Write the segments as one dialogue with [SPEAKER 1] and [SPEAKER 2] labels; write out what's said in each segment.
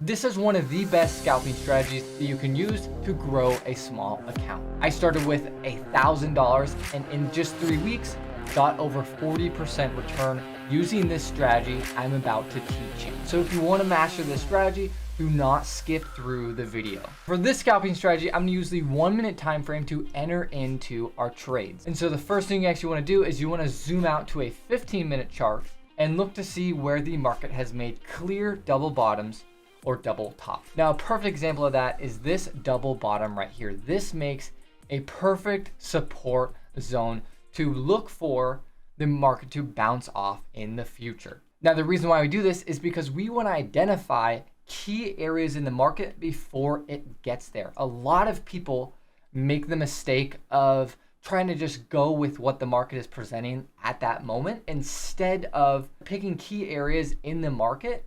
[SPEAKER 1] This is one of the best scalping strategies that you can use to grow a small account. I started with $1,000 and in just 3 weeks, got over 40% return using this strategy I'm about to teach you. So if you want to master this strategy, do not skip through the video. For this scalping strategy, I'm gonna use the 1 minute time frame to enter into our trades. And so the first thing you actually wanna do is you wanna zoom out to a 15-minute chart and look to see where the market has made clear double bottoms or double top. Now, a perfect example of that is this double bottom right here. This makes a perfect support zone to look for the market to bounce off in the future. Now, the reason why we do this is because we want to identify key areas in the market before it gets there. A lot of people make the mistake of trying to just go with what the market is presenting at that moment instead of picking key areas in the market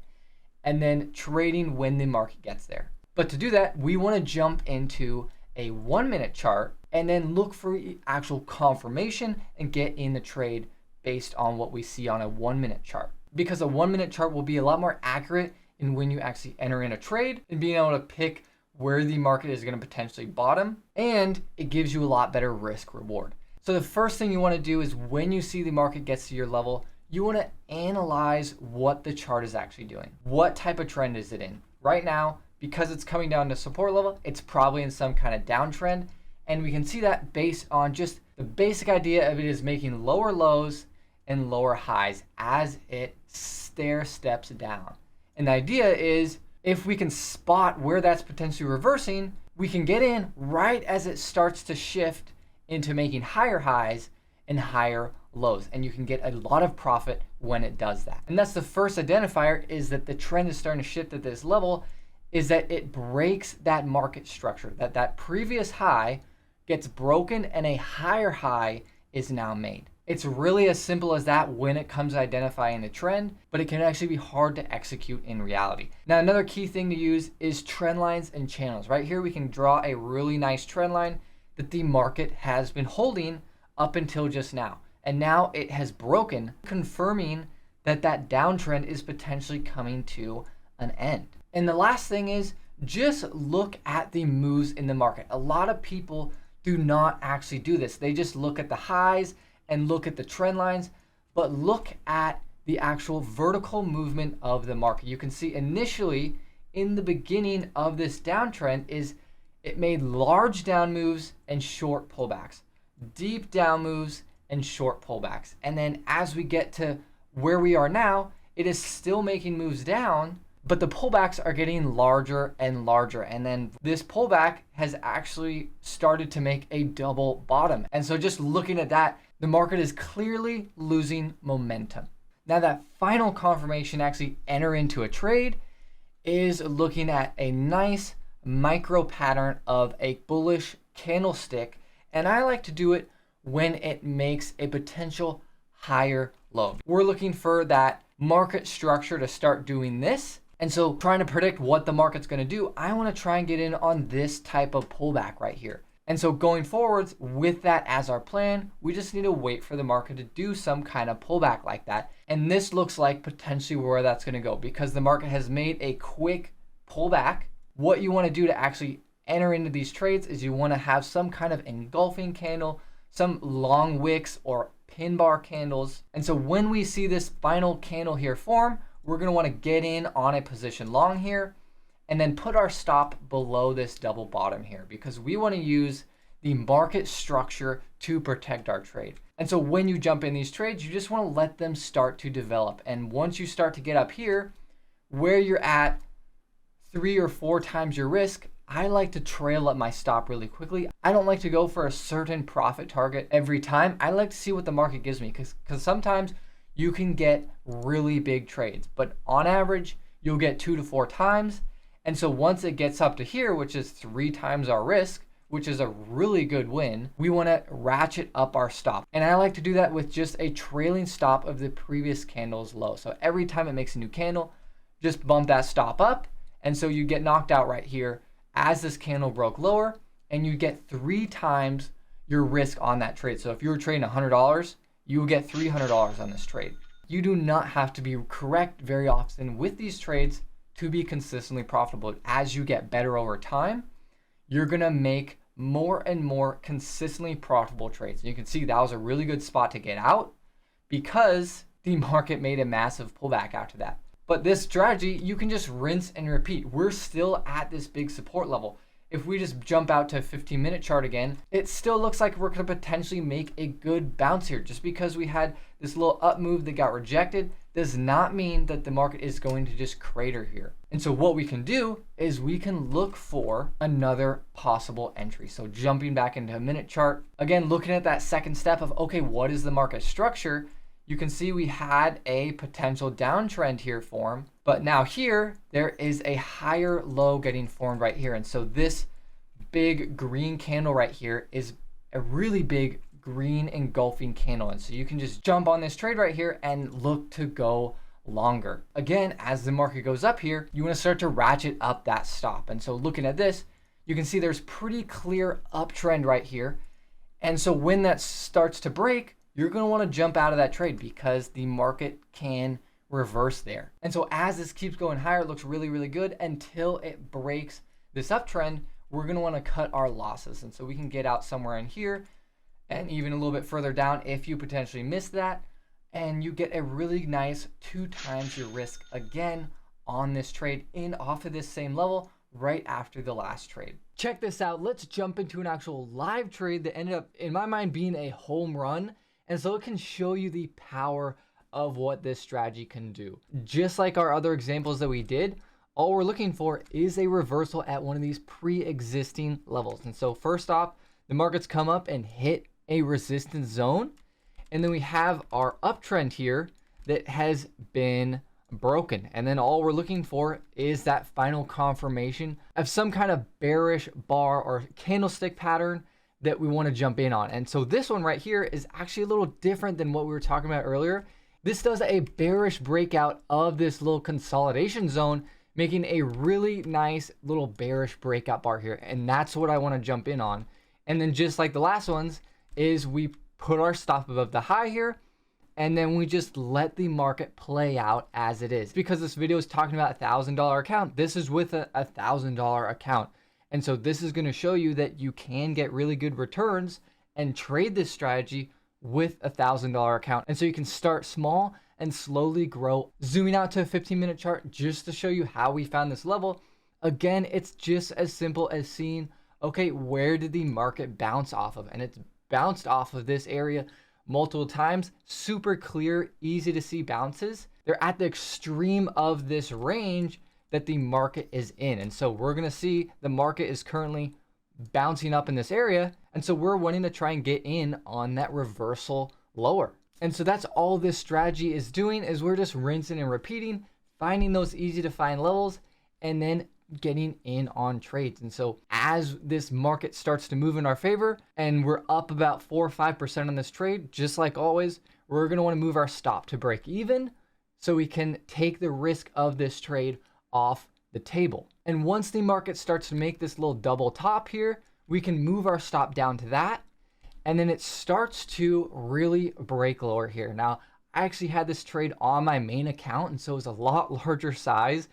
[SPEAKER 1] and then trading when the market gets there. But to do that, we want to jump into a 1 minute chart and then look for actual confirmation and get in the trade based on what we see on a 1 minute chart. Because a 1 minute chart will be a lot more accurate in when you actually enter in a trade and being able to pick where the market is going to potentially bottom, and it gives you a lot better risk reward. So the first thing you want to do is when you see the market gets to your level, you want to analyze what the chart is actually doing. What type of trend is it in? Right now, because it's coming down to support level, it's probably in some kind of downtrend. And we can see that based on just the basic idea of it is making lower lows and lower highs as it stair steps down. And the idea is if we can spot where that's potentially reversing, we can get in right as it starts to shift into making higher highs and higher lows, and you can get a lot of profit when it does that. And that's the first identifier, is that the trend is starting to shift at this level, is that it breaks that market structure, that previous high gets broken and a higher high is now made. It's really as simple as that when it comes to identifying a trend, but it can actually be hard to execute in reality. Now, another key thing to use is trend lines and channels. Right here, we can draw a really nice trend line that the market has been holding up until just now. And now it has broken, confirming that that downtrend is potentially coming to an end. And the last thing is just look at the moves in the market. A lot of people do not actually do this. They just look at the highs and look at the trend lines, but look at the actual vertical movement of the market. You can see initially in the beginning of this downtrend is it made large down moves and short pullbacks, deep down moves and short pullbacks. And then as we get to where we are now, it is still making moves down, but the pullbacks are getting larger and larger. And then this pullback has actually started to make a double bottom. And so just looking at that, the market is clearly losing momentum. Now, that final confirmation actually enter into a trade is looking at a nice micro pattern of a bullish candlestick. And I like to do it when it makes a potential higher low. We're looking for that market structure to start doing this. And so trying to predict what the market's going to do, I want to try and get in on this type of pullback right here. And so going forwards with that as our plan, we just need to wait for the market to do some kind of pullback like that. And this looks like potentially where that's going to go, because the market has made a quick pullback. What you want to do to actually enter into these trades is you want to have some kind of engulfing candle, some long wicks or pin bar candles. And so when we see this final candle here form, we're going to want to get in on a position long here and then put our stop below this double bottom here, because we want to use the market structure to protect our trade. And so when you jump in these trades, you just want to let them start to develop. And once you start to get up here where you're at 3 or 4 times your risk, I like to trail up my stop really quickly. I don't like to go for a certain profit target every time. I like to see what the market gives me, because sometimes you can get really big trades, but on average, you'll get 2 to 4 times. And so once it gets up to here, which is 3 times our risk, which is a really good win, we want to ratchet up our stop. And I like to do that with just a trailing stop of the previous candle's low. So every time it makes a new candle, just bump that stop up. And so you get knocked out right here as this candle broke lower, and you get 3 times your risk on that trade. So if you were trading $100, you will get $300 on this trade. You do not have to be correct very often with these trades to be consistently profitable. As you get better over time, you're gonna make more and more consistently profitable trades. And you can see that was a really good spot to get out because the market made a massive pullback after that. But this strategy, you can just rinse and repeat. We're still at this big support level. If we just jump out to a 15-minute chart again, it still looks like we're gonna potentially make a good bounce here. Just because we had this little up move that got rejected does not mean that the market is going to just crater here. And so what we can do is we can look for another possible entry. So jumping back into a minute chart, again, looking at that second step of, okay, what is the market structure? You can see we had a potential downtrend here form, but now here, there is a higher low getting formed right here. And so this big green candle right here is a really big green engulfing candle. And so you can just jump on this trade right here and look to go longer. Again, as the market goes up here, you want to start to ratchet up that stop. And so looking at this, you can see there's pretty clear uptrend right here. And so when that starts to break, you're going to want to jump out of that trade because the market can reverse there. And so as this keeps going higher, it looks really, really good until it breaks this uptrend. We're going to want to cut our losses. And so we can get out somewhere in here and even a little bit further down if you potentially miss that. And you get a really nice 2 times your risk again on this trade in off of this same level right after the last trade. Check this out. Let's jump into an actual live trade that ended up, in my mind, being a home run. And so it can show you the power of what this strategy can do. Just like our other examples that we did, all we're looking for is a reversal at one of these pre-existing levels. And so first off, the markets come up and hit a resistance zone. And then we have our uptrend here that has been broken. And then all we're looking for is that final confirmation of some kind of bearish bar or candlestick pattern that we want to jump in on. And so this one right here is actually a little different than what we were talking about earlier. This does a bearish breakout of this little consolidation zone, making a really nice little bearish breakout bar here. And that's what I want to jump in on. And then just like the last ones is we put our stop above the high here, and then we just let the market play out as it is. Because this video is talking about $1,000 account, this is with a $1,000 account. And so this is going to show you that you can get really good returns and trade this strategy with a $1,000 account. And so you can start small and slowly grow. Zooming out to a 15-minute chart just to show you how we found this level. Again, it's just as simple as seeing, okay, where did the market bounce off of? And it's bounced off of this area multiple times. Super clear, easy to see bounces. They're at the extreme of this range that the market is in. And so we're going to see the market is currently bouncing up in this area. And so we're wanting to try and get in on that reversal lower. And so that's all this strategy is doing, is we're just rinsing and repeating, finding those easy to find levels, and then getting in on trades. And so as this market starts to move in our favor and we're up about 4 or 5% on this trade, just like always, we're going to want to move our stop to break even so we can take the risk of this trade off the table. And once the market starts to make this little double top here, we can move our stop down to that. And then it starts to really break lower here. Now, I actually had this trade on my main account, and so it was a lot larger size.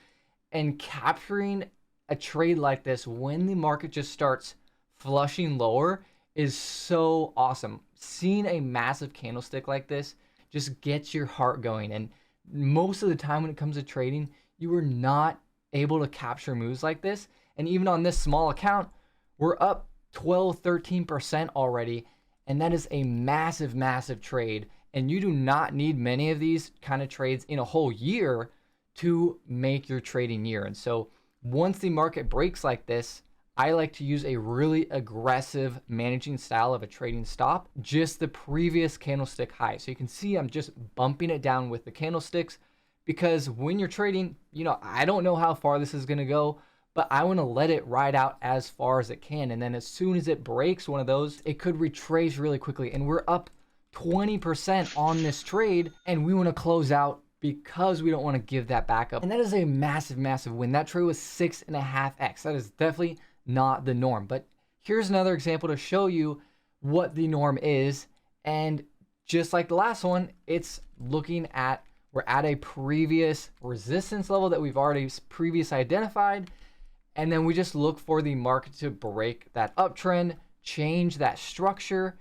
[SPEAKER 1] And capturing a trade like this when the market just starts flushing lower is so awesome. Seeing a massive candlestick like this just gets your heart going. And most of the time when it comes to trading, you are not able to capture moves like this. And even on this small account, we're up 12, 13% already. And that is a massive, massive trade. And you do not need many of these kind of trades in a whole year to make your trading year. And so once the market breaks like this, I like to use a really aggressive managing style of a trading stop, just the previous candlestick high. So you can see I'm just bumping it down with the candlesticks, because when you're trading, I don't know how far this is going to go, but I want to let it ride out as far as it can. And then as soon as it breaks one of those, it could retrace really quickly. And we're up 20% on this trade, and we want to close out because we don't want to give that back up. And that is a massive, massive win. That trade was 6.5x. That is definitely not the norm. But here's another example to show you what the norm is. And just like the last one, it's looking at We're at a previous resistance level that we've already previously identified. And then we just look for the market to break that uptrend, change that structure,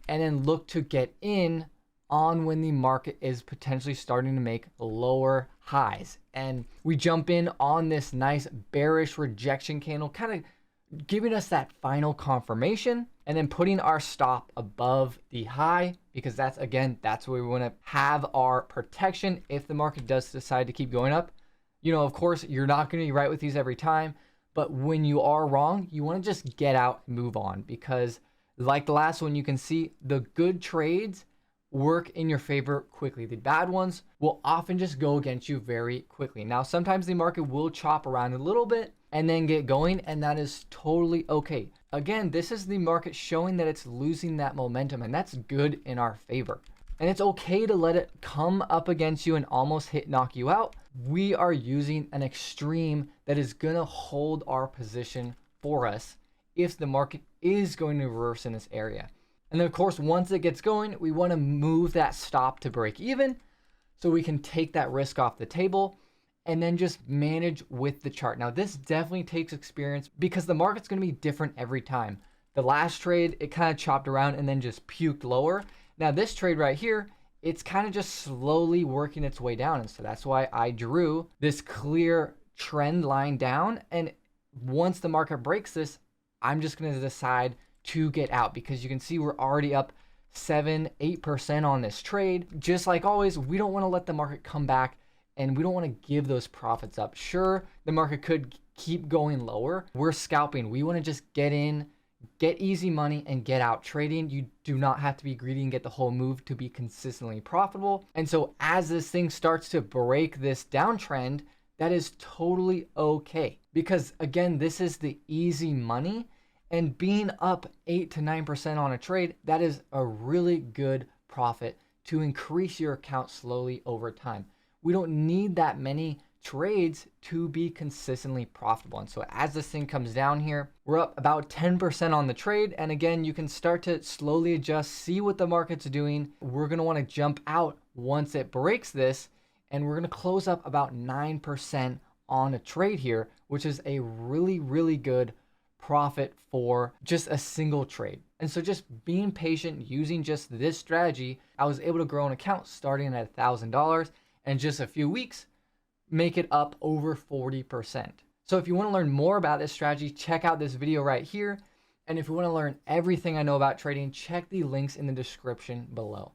[SPEAKER 1] and then look to get in on when the market is potentially starting to make lower highs. And we jump in on this nice bearish rejection candle, kind of giving us that final confirmation, and then putting our stop above the high, because that's where we want to have our protection if the market does decide to keep going up. You know, of course, you're not going to be right with these every time, but when you are wrong, you want to just get out and move on, because like the last one, you can see the good trades work in your favor quickly. The bad ones will often just go against you very quickly. Now, sometimes the market will chop around a little bit and then get going, and that is totally okay. Again, this is the market showing that it's losing that momentum, and that's good in our favor. And it's okay to let it come up against you and almost knock you out. We are using an extreme that is gonna hold our position for us if the market is going to reverse in this area. And then of course, once it gets going, we want to move that stop to break even so we can take that risk off the table and then just manage with the chart. Now, this definitely takes experience because the market's going to be different every time. The last trade, it kind of chopped around and then just puked lower. Now, this trade right here, it's kind of just slowly working its way down. And so that's why I drew this clear trend line down. And once the market breaks this, I'm just going to decide to get out, because you can see we're already up 7-8% on this trade. Just like always, we don't want to let the market come back, and we don't want to give those profits up. Sure, the market could keep going lower. We're scalping. We want to just get in, get easy money, and get out. Trading, you do not have to be greedy and get the whole move to be consistently profitable. And so as this thing starts to break this downtrend, that is totally okay, because again, this is the easy money. And being up 8 to 9% on a trade, that is a really good profit to increase your account slowly over time. We don't need that many trades to be consistently profitable. And so as this thing comes down here, we're up about 10% on the trade. And again, you can start to slowly adjust, see what the market's doing. We're going to want to jump out once it breaks this, and we're going to close up about 9% on a trade here, which is a really, really good profit for just a single trade. And so just being patient, using just this strategy, I was able to grow an account starting at $1,000 and just a few weeks, make it up over 40%. So if you want to learn more about this strategy, check out this video right here. And if you want to learn everything I know about trading, check the links in the description below.